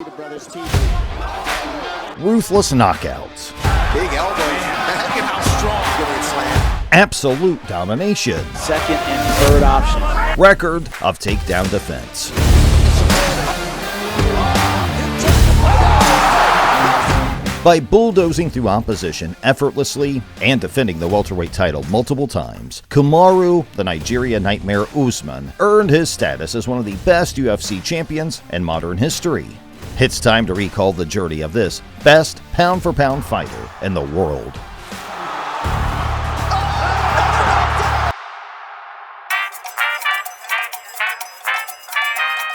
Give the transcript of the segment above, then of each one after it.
Ruthless knockouts. Big elbows. Look at how strong Gilbert slammed. Absolute domination. Second and third option. Record of takedown defense. By bulldozing through opposition effortlessly and defending the welterweight title multiple times, Kamaru the Nigerian Nightmare Usman earned his status as one of the best UFC champions in modern history. It's time to recall the journey of this best pound-for-pound fighter in the world.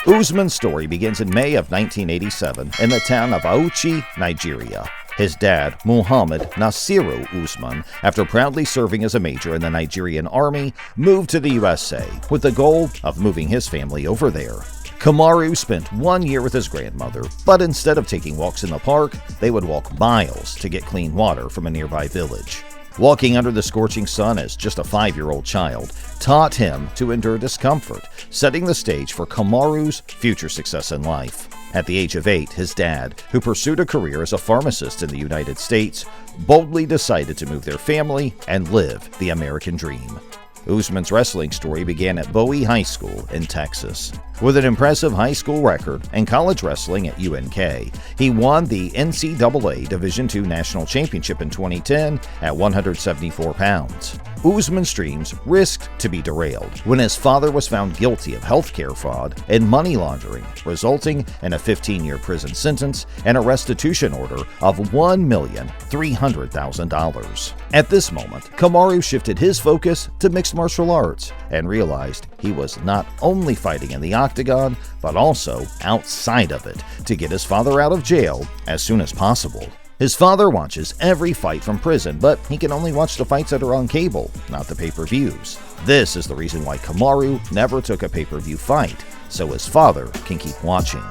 Usman's story begins in May of 1987 in the town of Auchi, Nigeria. His dad, Muhammad Nasiru Usman, after proudly serving as a major in the Nigerian army, moved to the USA with the goal of moving his family over there. Kamaru spent 1 year with his grandmother, but instead of taking walks in the park, they would walk miles to get clean water from a nearby village. Walking under the scorching sun as just a 5-year-old child taught him to endure discomfort, setting the stage for Kamaru's future success in life. At the age of 8, his dad, who pursued a career as a pharmacist in the United States, boldly decided to move their family and live the American dream. Usman's wrestling story began at Bowie High School in Texas. With an impressive high school record and college wrestling at UNK, he won the NCAA Division II National Championship in 2010 at 174 pounds. Usman's dreams risked to be derailed when his father was found guilty of healthcare fraud and money laundering, resulting in a 15-year prison sentence and a restitution order of $1,300,000. At this moment, Kamaru shifted his focus to mixed martial arts and realized he was not only fighting in the octagon, but also outside of it to get his father out of jail as soon as possible. His father watches every fight from prison, but he can only watch the fights that are on cable, not the pay-per-views. This is the reason why Kamaru never took a pay-per-view fight, so his father can keep watching.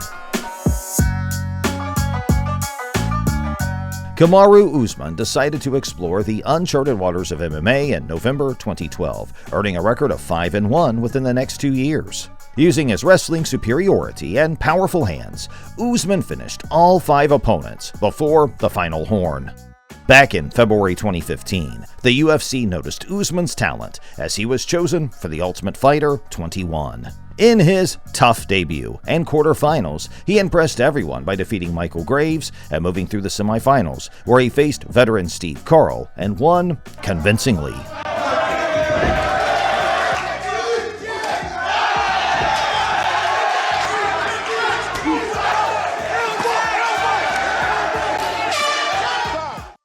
Kamaru Usman decided to explore the uncharted waters of MMA in November 2012, earning a record of 5-1 within the next 2 years. Using his wrestling superiority and powerful hands, Usman finished all 5 opponents before the final horn. Back in February 2015, the UFC noticed Usman's talent as he was chosen for the Ultimate Fighter 21. In his TUF debut and quarterfinals, he impressed everyone by defeating Michael Graves and moving through the semifinals, where he faced veteran Steve Carl and won convincingly.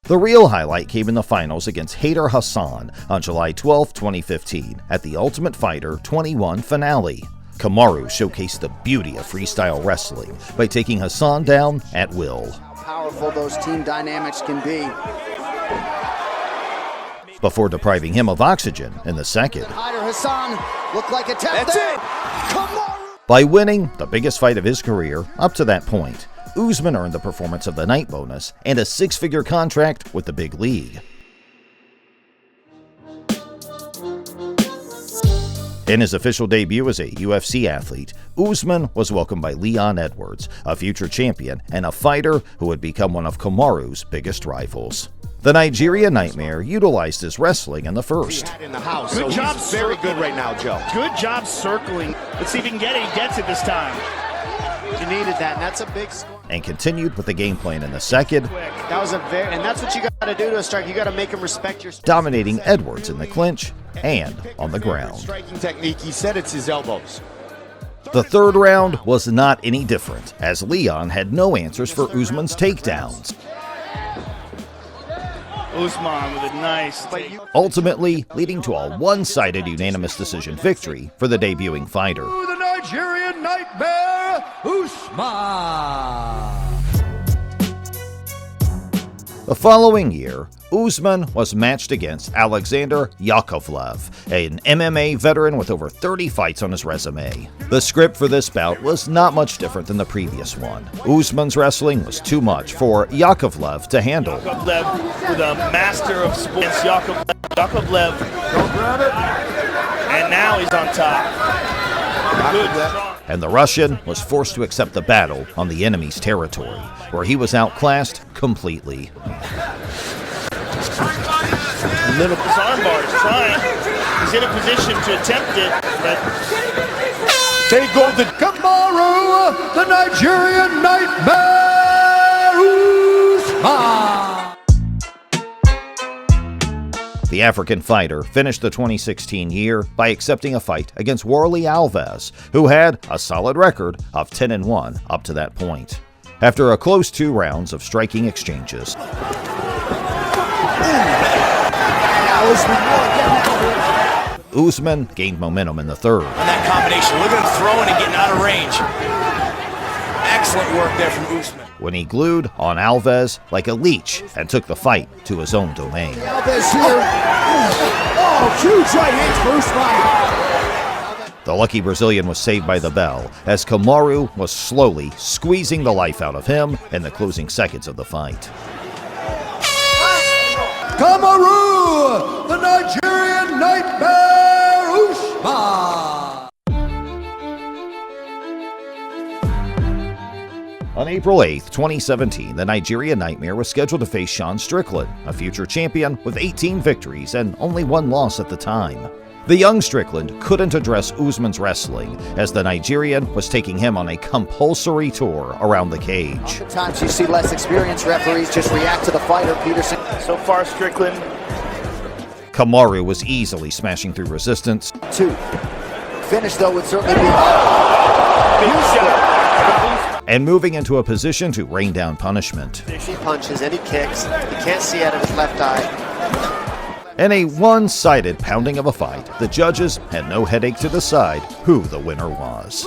The real highlight came in the finals against Haider Hassan on July 12, 2015 at the Ultimate Fighter 21 finale. Kamaru showcased the beauty of freestyle wrestling by taking Hassan down at will. How powerful those team dynamics can be. Before depriving him of oxygen in the second. Haider Hassan looked like a tap. That's it! Kamaru! By winning the biggest fight of his career up to that point, Usman earned the Performance of the Night bonus and a 6-figure contract with the big league. In his official debut as a UFC athlete, Usman was welcomed by Leon Edwards, a future champion and a fighter who would become one of Kamaru's biggest rivals. The Nigerian Nightmare utilized his wrestling in the first. In the house, good job, very good right now, Joe. Good job circling. Let's see if he can get it. He gets it this time. You needed that, and that's a big score. And continued with the game plan in the second. That was and that's what you got to do to a strike. You got to make him respect your. Dominating Edwards in the clinch and on the ground. Striking technique. He said it's his elbows. The third round was not any different, as Leon had no answers for Usman's takedowns. Usman with a nice take. Ultimately leading to a one-sided unanimous decision victory for the debuting fighter. The Nigerian Nightmare, Usman. The following year, Usman was matched against Alexander Yakovlev, an MMA veteran with over 30 fights on his resume. The script for this bout was not much different than the previous one. Usman's wrestling was too much for Yakovlev to handle. Yakovlev with a master of sports. Yakovlev, and now he's on top. Good. and the Russian was forced to accept the battle on the enemy's territory, where he was outclassed completely. Little armbar is trying. He's in a position to attempt it, but They go the Kamaru the Nigerian Nightmare Usman. The African fighter finished the 2016 year by accepting a fight against Warlley Alves, who had a solid record of 10-1 up to that point. After a close 2 rounds of striking exchanges, Usman gained momentum in the third. And that combination, look at him throwing and getting out of range. Excellent work there from Usman. When he glued on Alves like a leech and took the fight to his own domain. Alves here. Oh, huge right hands for Usman. The lucky Brazilian was saved by the bell, as Kamaru was slowly squeezing the life out of him in the closing seconds of the fight. Kamaru the Nigerian Nightmare Usman. On April 8, 2017, the Nigerian Nightmare was scheduled to face Sean Strickland, a future champion with 18 victories and only 1 loss at the time. The young Strickland couldn't address Usman's wrestling, as the Nigerian was taking him on a compulsory tour around the cage. Sometimes you see less experienced referees just react to the fighter, Peterson. so far Strickland. Kamaru was easily smashing through resistance. 2. Finish, though, would certainly be... Big shot. And moving into a position to rain down punishment. He punches and he kicks. You can't see out of his left eye. In a one-sided pounding of a fight, the judges had no headache to decide who the winner was.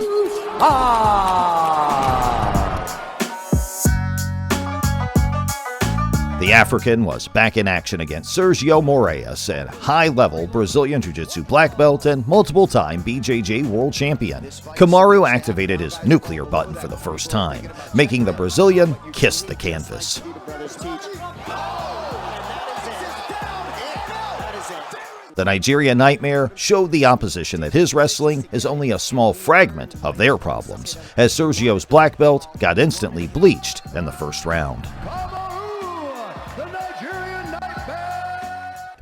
The African was back in action against Sergio Moraes, a high-level Brazilian Jiu-Jitsu black belt and multiple-time BJJ world champion. Kamaru activated his nuclear button for the first time, making the Brazilian kiss the canvas. The Nigerian Nightmare showed the opposition that his wrestling is only a small fragment of their problems, as Sergio's black belt got instantly bleached in the first round.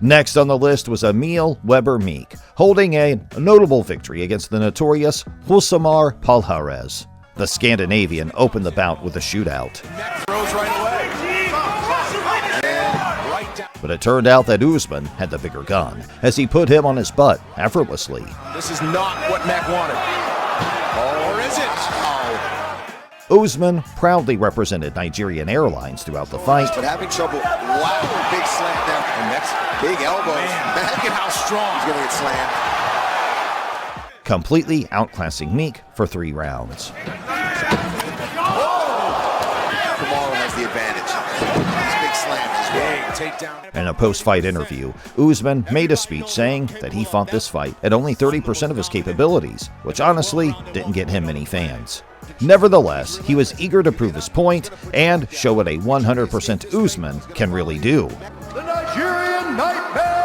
Next on the list was Emil Weber-Meek, holding a notable victory against the notorious Rousimar Palhares. The Scandinavian opened the bout with a shootout. But it turned out that Usman had the bigger gun, as he put him on his butt effortlessly. This is not what Mac wanted. Or is it? Usman proudly represented Nigerian Airlines throughout the fight. But having trouble. Wow, big slam there. And next, big elbows. Man, look at how strong. He's going to get slammed. Completely outclassing Meek for 3 rounds. Kamaru has the advantage. These big slams as well. Takedown. In a post-fight interview, Usman made a speech saying that he fought this fight at only 30% of his capabilities, which honestly didn't get him many fans. Nevertheless, he was eager to prove his point and show what a 100% Usman can really do. The Nigerian Nightmare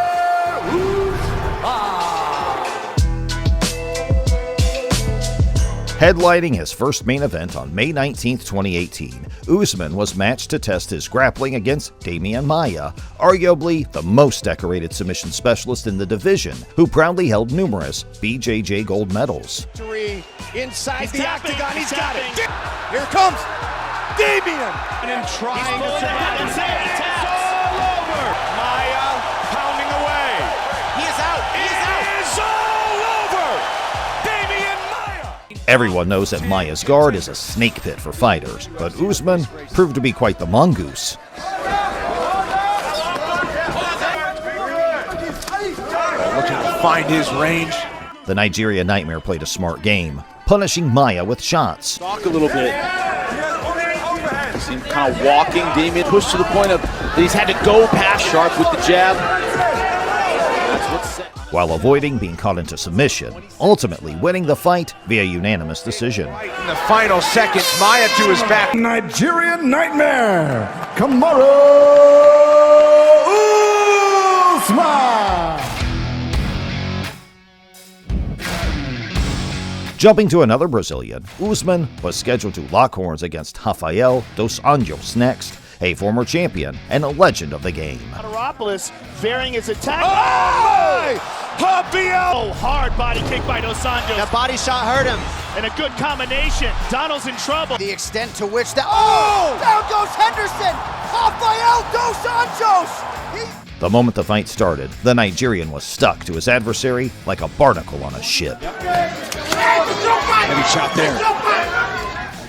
Headlining his first main event on May 19, 2018, Usman was matched to test his grappling against Demian Maia, arguably the most decorated submission specialist in the division, who proudly held numerous BJJ gold medals. Inside the octagon, he's got it. Here comes Demian. And trying to survive. It's all over. Maia pounding away. He is out. He is out. It's all over. Demian Maia. Everyone knows that Maia's guard is a snake pit for fighters, but Usman proved to be quite the mongoose. Looking to find his range. The Nigerian Nightmare played a smart game, punishing Maia with shots. Talk a little bit. See him kind of walking. Damian pushed to the point of that he's had to go past Sharp with the jab. While avoiding being caught into submission, ultimately winning the fight via unanimous decision. In the final seconds, Maia to his back. Nigerian Nightmare, Kamaru Usman. Jumping to another Brazilian, Usman was scheduled to lock horns against Rafael dos Anjos next, a former champion and a legend of the game. Ruthless varying his attack. Oh! Rafael! Hard body kick by Dos Anjos. That body shot hurt him. And a good combination. Donald's in trouble. The extent to which that. Oh! Down goes Henderson! Rafael dos Anjos! The moment the fight started, the Nigerian was stuck to his adversary like a barnacle on a ship. Heavy shot there.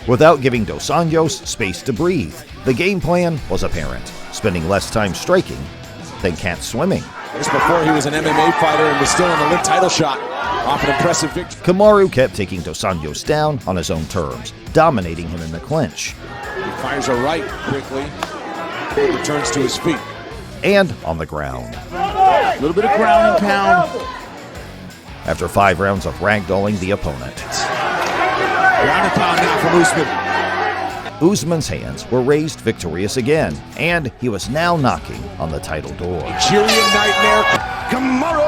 Without giving Dos Anjos space to breathe, the game plan was apparent, spending less time striking than cat swimming. This before he was an MMA fighter and was still in the live title shot off an impressive victory. Kamaru kept taking Dos Anjos down on his own terms, dominating him in the clinch. He fires a right quickly, he turns to his feet. And on the ground. A little bit of ground and pound. After 5 rounds of ragdolling the opponent. Ground and pound now from Usman. Usman's hands were raised victorious again, and he was now knocking on the title door. Nigerian nightmare. Kamaru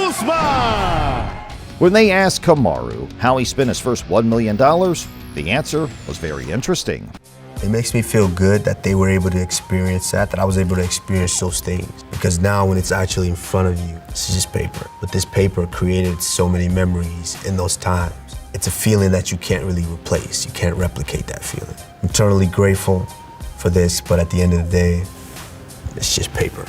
Usman! When they asked Kamaru how he spent his first $1 million, the answer was very interesting. It makes me feel good that they were able to experience that I was able to experience those things. Because now when it's actually in front of you, it's just paper. But this paper created so many memories in those times. It's a feeling that you can't really replace. You can't replicate that feeling. I'm eternally grateful for this, but at the end of the day, it's just paper.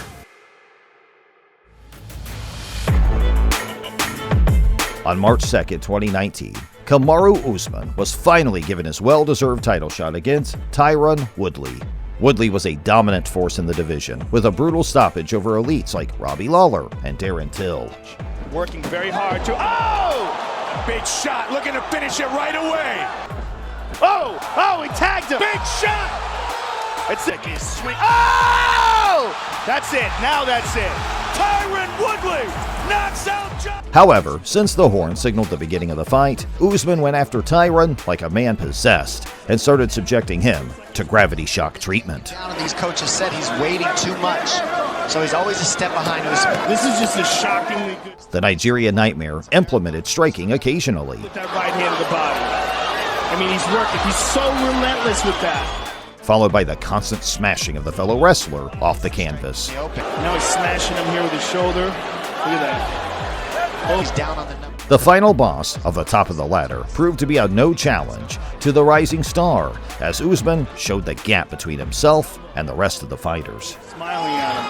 On March 2nd, 2019, Kamaru Usman was finally given his well-deserved title shot against Tyron Woodley. Woodley was a dominant force in the division, with a brutal stoppage over elites like Robbie Lawler and Darren Till. Working very hard to. Oh! Big shot, looking to finish it right away. Oh, he tagged him. Big shot. It's it. He's sweet. Oh! That's it. Now that's it. Tyron Woodley knocks out John. However, since the horn signaled the beginning of the fight, Usman went after Tyron like a man possessed and started subjecting him to gravity shock treatment. These coaches said he's waiting too much, so he's always a step behind Usman. This is just a shockingly good. The Nigerian Nightmare implemented striking occasionally. With that right hand to the body. I mean, he's working. He's so relentless with that. Followed by the constant smashing of the fellow wrestler off the canvas. Now he's smashing him here with his shoulder. Look at that. Oh, he's down on the number. The final boss of the top of the ladder proved to be a no challenge to the rising star, as Usman showed the gap between himself and the rest of the fighters. Smiling at him.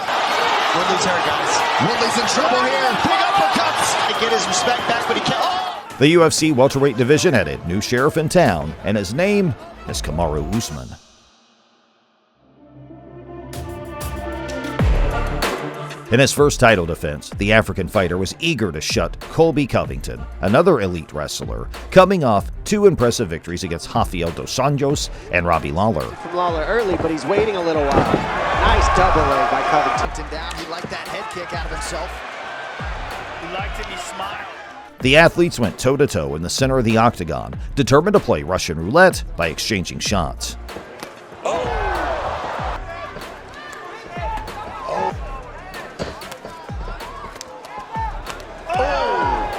Woodley's here, guys. Woodley's in trouble here. Big uppercuts. To get his respect back, but he can't. Oh! The UFC welterweight division had a new sheriff in town, and his name is Kamaru Usman. In his first title defense, the African fighter was eager to shut Colby Covington, another elite wrestler, coming off 2 impressive victories against Rafael dos Anjos and Robbie Lawler. From Lawler early, but he's waiting a little while. Nice double leg by Covington. Down. He liked that head kick out of himself. He liked it. He smiled. The athletes went toe-to-toe in the center of the octagon, determined to play Russian roulette by exchanging shots.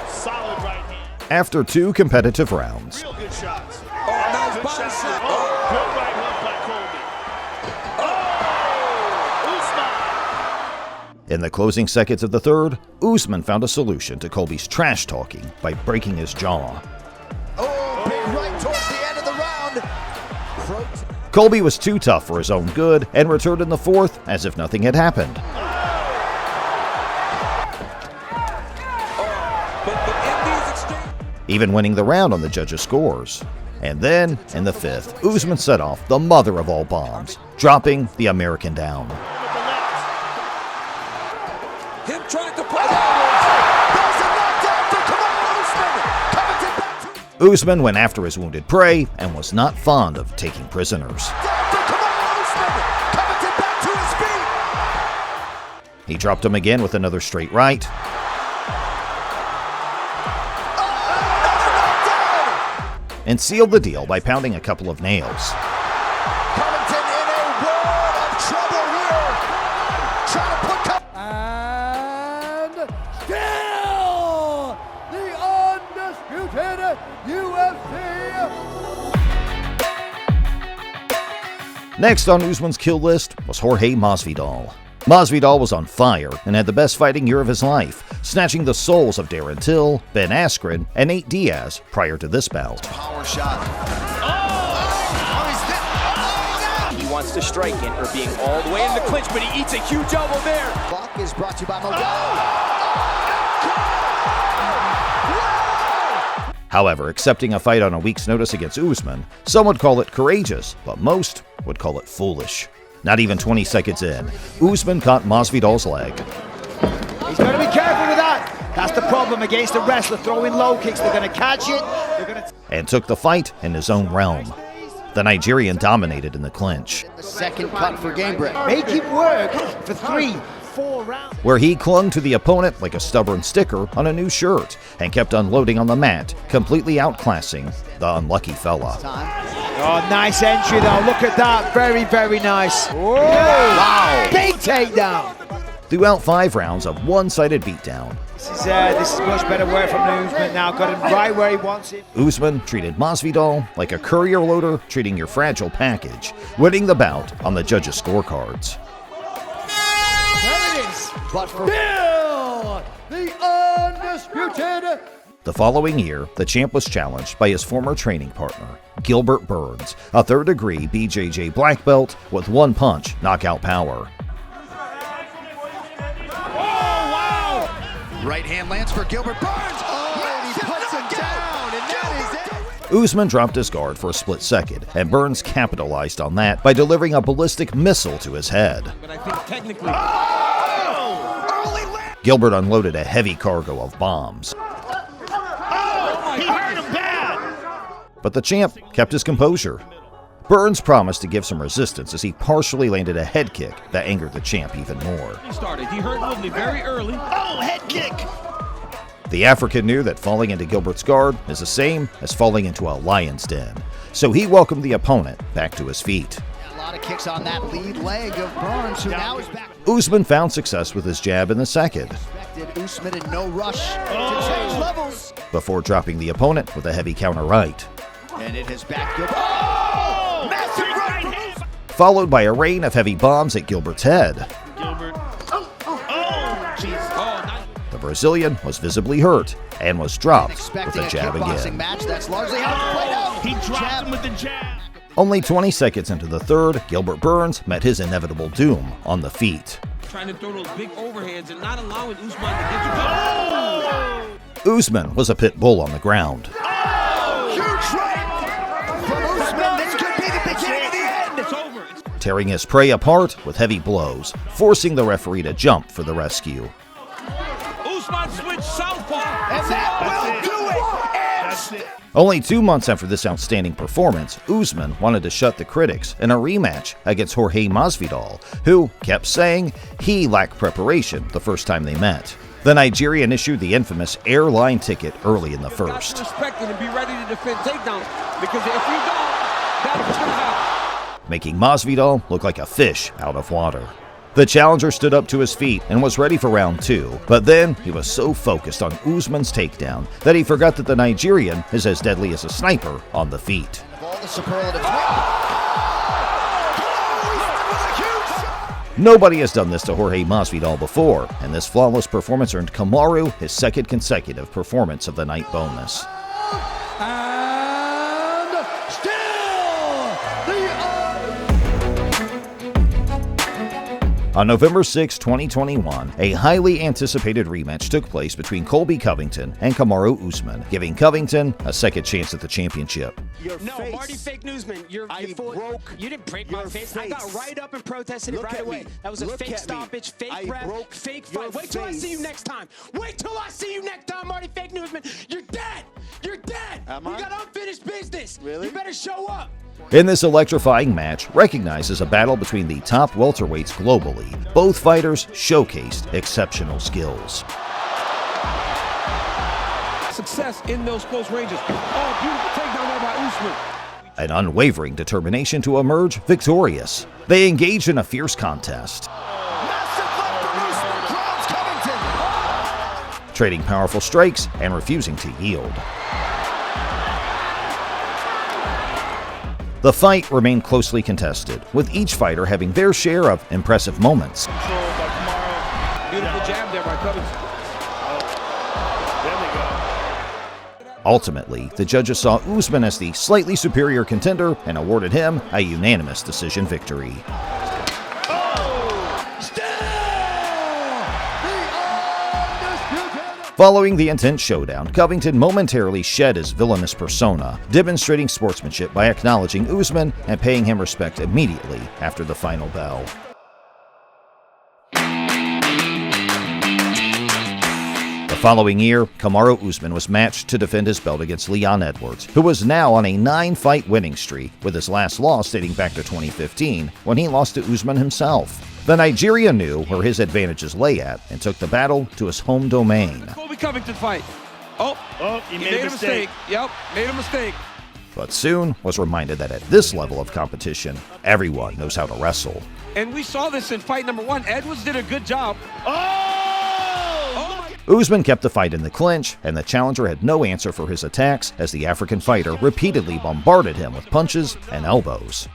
Solid right hand. After 2 competitive rounds, Real good shots. Good shot. Good right hook by Colby. Usman. in the closing seconds of the third, Usman found a solution to Colby's trash talking by breaking his jaw. Oh, big right towards the end of the round. Colby was too tough for his own good and returned in the fourth as if nothing had happened. Even winning the round on the judges' scores. And then, in the fifth, Usman set off the mother of all bombs, dropping the American down. Him trying to play Usman went after his wounded prey and was not fond of taking prisoners. He dropped him again with another straight right. And sealed the deal by pounding a couple of nails. Covington in a world of trouble here. Trying to put And still the Next on Usman's kill list was Jorge Masvidal. Masvidal was on fire and had the best fighting year of his life, snatching the souls of Darren Till, Ben Askren, and Nate Diaz prior to this bout. Power shot. He wants to strike in, or being all the way in the clinch, but he eats a huge elbow there. Buck is brought to you by Modelo. However, accepting a fight on a week's notice against Usman, some would call it courageous, but most would call it foolish. Not even 20 seconds in, Usman caught Masvidal's leg. He's got to be careful with that. That's the problem against a wrestler throwing low kicks. They're going to catch it. And took the fight in his own realm. The Nigerian dominated in the clinch, The second cut for game break. Make him work for 3-4 rounds. where he clung to the opponent like a stubborn sticker on a new shirt and kept unloading on the mat, completely outclassing the unlucky fella. Oh, nice entry though. Look at that. Very, very nice. Whoa. Wow. Big takedown. Throughout 5 rounds of one-sided beatdown, This is much better work from Usman now. Got him right where he wants it. Usman treated Masvidal like a courier loader treating your fragile package, winning the bout on the judges' scorecards. There it is. But for Bill, the undisputed. The following year, the champ was challenged by his former training partner, Gilbert Burns, a third-degree BJJ black belt with one-punch knockout power. Right hand lands for Gilbert Burns. Oh, and he puts him down, and that is it. Usman dropped his guard for a split second, and Burns capitalized on that by delivering a ballistic missile to his head. But I think technically... Gilbert unloaded a heavy cargo of bombs. He hurt him bad. But the champ kept his composure. Burns promised to give some resistance as he partially landed a head kick that angered the champ even more. He hurt Woodley very early. Oh, head kick. The African knew that falling into Gilbert's guard is the same as falling into a lion's den, so he welcomed the opponent back to his feet. a lot of kicks on that lead leg of Burns, who now is back. Usman found success with his jab in the second, Usman in no rush to change levels. before dropping the opponent with a heavy counter right. And it has back Gilbert. Oh! Massive right hand! Followed by a rain of heavy bombs at Gilbert's head. Gilbert. Oh, jeez. The Brazilian was visibly hurt and was dropped with a jab kickboxing again. match. That's largely how it's played out. He dropped him with the jab. Only 20 seconds into the third, Gilbert Burns met his inevitable doom on the feet. Trying to throw those big overheads and not allowing Usman to get to go. Usman was a pit bull on the ground. Huge right from Usman. This could be the beginning of the end. It's over. Tearing his prey apart with heavy blows, forcing the referee to jump for the rescue. Usman switched southpaw. And that will do it. That's it. Only 2 months after this outstanding performance, Usman wanted to shut the critics in a rematch against Jorge Masvidal, who kept saying he lacked preparation the first time they met. The Nigerian issued the infamous airline ticket early in the first, Respect it and be ready to defend takedowns, because if you don't, that's what's going to happen. making Masvidal look like a fish out of water. The challenger stood up to his feet and was ready for round 2, but then he was so focused on Usman's takedown that he forgot that the Nigerian is as deadly as a sniper on the feet. All the superlatives. Nobody has done this to Jorge Masvidal before, and this flawless performance earned Kamaru his second consecutive performance of the night bonus. And still the On November 6, 2021, a highly anticipated rematch took place between Colby Covington and Kamaru Usman, giving Covington a second chance at the championship. No, Marty Fake Newsman, you didn't break my face. I got right up and protested it right away. That was a fake stoppage, fake rep, fake fight. Wait till I see you next time. Wait till I see you next time, Marty Fake Newsman. You're dead. You're dead. We got unfinished business. Really? You better show up. In this electrifying match, recognized as a battle between the top welterweights globally, both fighters showcased exceptional skills. Success in those close ranges. Oh, beautiful takedown there by Usman. An unwavering determination to emerge victorious. They engaged in a fierce contest, trading powerful strikes and refusing to yield. The fight remained closely contested, with each fighter having their share of impressive moments. Beautiful jab there by Covington. Ultimately, the judges saw Usman as the slightly superior contender and awarded him a unanimous decision victory. Following the intense showdown, Covington momentarily shed his villainous persona, demonstrating sportsmanship by acknowledging Usman and paying him respect immediately after the final bell. The following year, Kamaru Usman was matched to defend his belt against Leon Edwards, who was now on a 9-fight winning streak, with his last loss dating back to 2015, when he lost to Usman himself. The Nigerian knew where his advantages lay at and took the battle to his home domain. Colby Covington fight. Oh, he made a mistake. Yep, made a mistake. But soon was reminded that at this level of competition, everyone knows how to wrestle. And we saw this in fight number 1. Edwards did a good job. Usman kept the fight in the clinch, and the challenger had no answer for his attacks as the African fighter repeatedly bombarded him with punches and elbows.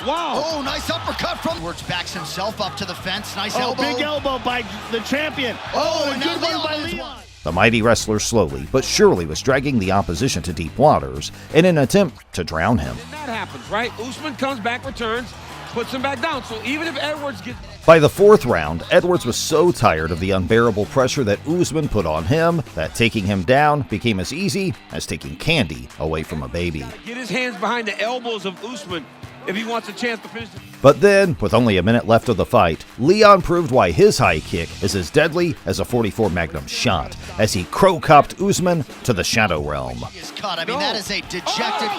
Wow! Oh, nice uppercut from Edwards, backs himself up to the fence. Nice elbow. Big elbow by the champion. And good now one by Leon. Leon. The mighty wrestler slowly but surely was dragging the opposition to deep waters in an attempt to drown him. And that happens, right? Usman comes back, returns, puts him back down. So even if Edwards gets... By the 4th round, Edwards was so tired of the unbearable pressure that Usman put on him that taking him down became as easy as taking candy away from a baby. Get his hands behind the elbows of Usman if he wants a chance to finish. But then, with only a minute left of the fight, Leon proved why his high kick is as deadly as a .44 Magnum shot, as he crow-copped Usman to the shadow realm. That is a dejected...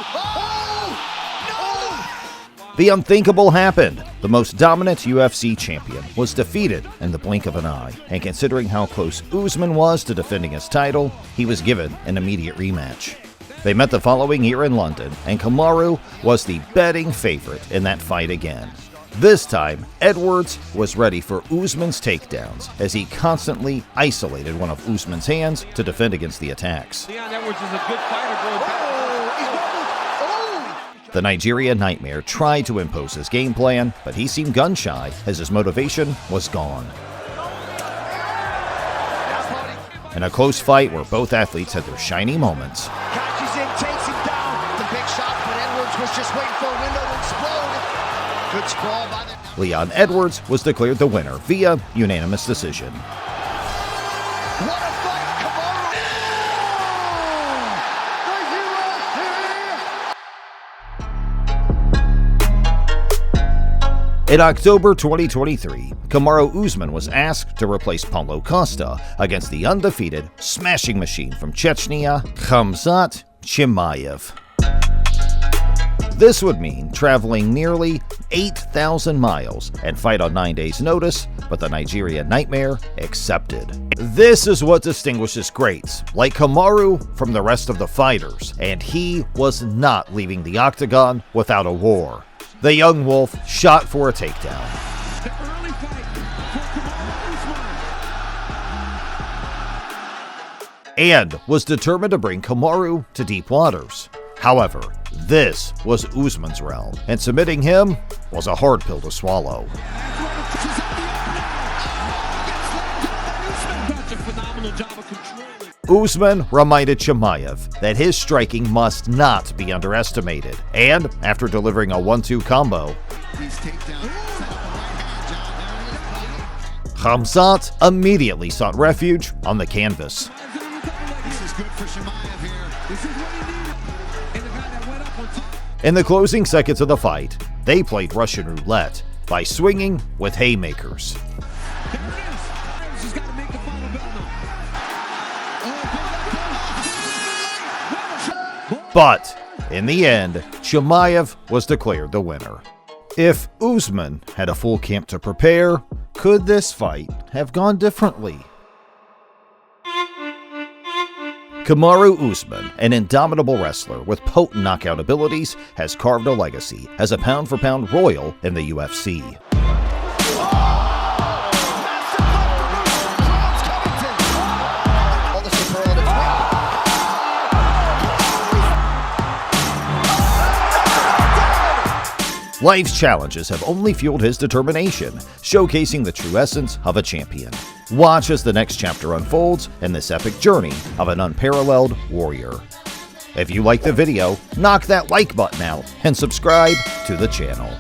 The unthinkable happened. The most dominant UFC champion was defeated in the blink of an eye, and considering how close Usman was to defending his title, he was given an immediate rematch. They met the following year in London, and Kamaru was the betting favorite in that fight again. This time, Edwards was ready for Usman's takedowns, as he constantly isolated one of Usman's hands to defend against the attacks. Leon Edwards is a good fighter going back. The Nigerian Nightmare tried to impose his game plan, but he seemed gun-shy as his motivation was gone. In a close fight where both athletes had their shiny moments, Catches him, takes him down. The big shot, but Edwards was just waiting for a window to explode. Good sprawl by the... Leon Edwards was declared the winner via unanimous decision. What a fight, Kamaru! In October 2023, Kamaru Usman was asked to replace Paulo Costa against the undefeated smashing machine from Chechnya, Khamzat Chimaev. This would mean traveling nearly 8,000 miles and fight on 9 days' notice, but the Nigerian Nightmare accepted. This is what distinguishes greats like Kamaru from the rest of the fighters, and he was not leaving the octagon without a war. The young wolf shot for a takedown. The early fight for Kamaru Usman. And was determined to bring Kamaru to deep waters. However, this was Usman's realm, and submitting him was a hard pill to swallow. Usman reminded Chimaev that his striking must not be underestimated, and after delivering a 1-2 combo, Khamzat immediately sought refuge on the canvas. In the closing seconds of the fight, they played Russian roulette by swinging with haymakers. But in the end, Chimaev was declared the winner. If Usman had a full camp to prepare, could this fight have gone differently? Kamaru Usman, an indomitable wrestler with potent knockout abilities, has carved a legacy as a pound-for-pound royal in the UFC. Life's challenges have only fueled his determination, showcasing the true essence of a champion. Watch as the next chapter unfolds in this epic journey of an unparalleled warrior. If you like the video, knock that like button out and subscribe to the channel.